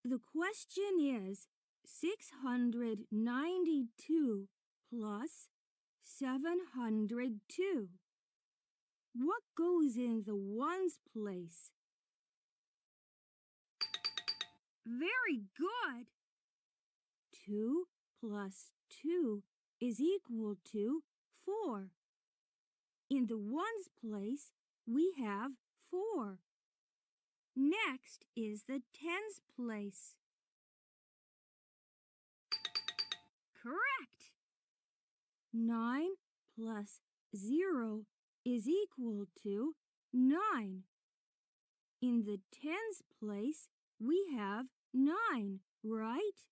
The question is 692 plus 702. What goes in the ones place? Very good! 2 plus 2 is equal to 4. In the ones place, we have 4. Next is the tens place. Correct! 9 plus 0 is equal to 9. In the tens place, we have 9, right?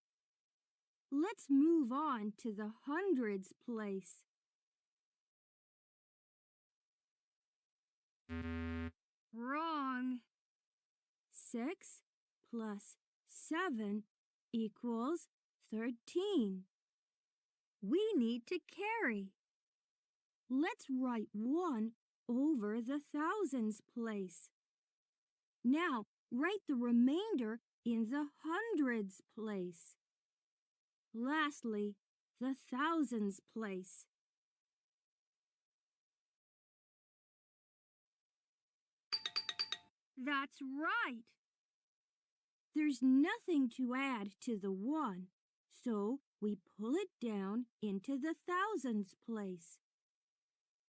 Let's move on to the hundreds place. Wrong. 6 plus 7 equals 13. We need to carry. Let's write 1 over the thousands place. Now, write the remainder in the hundreds place. Lastly, the thousands place. That's right. There's nothing to add to the 1, so we pull it down into the thousands place.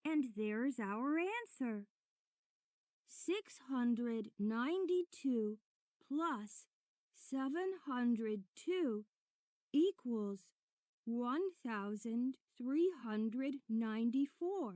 And there's our answer. 692 plus 702 equals 1,394.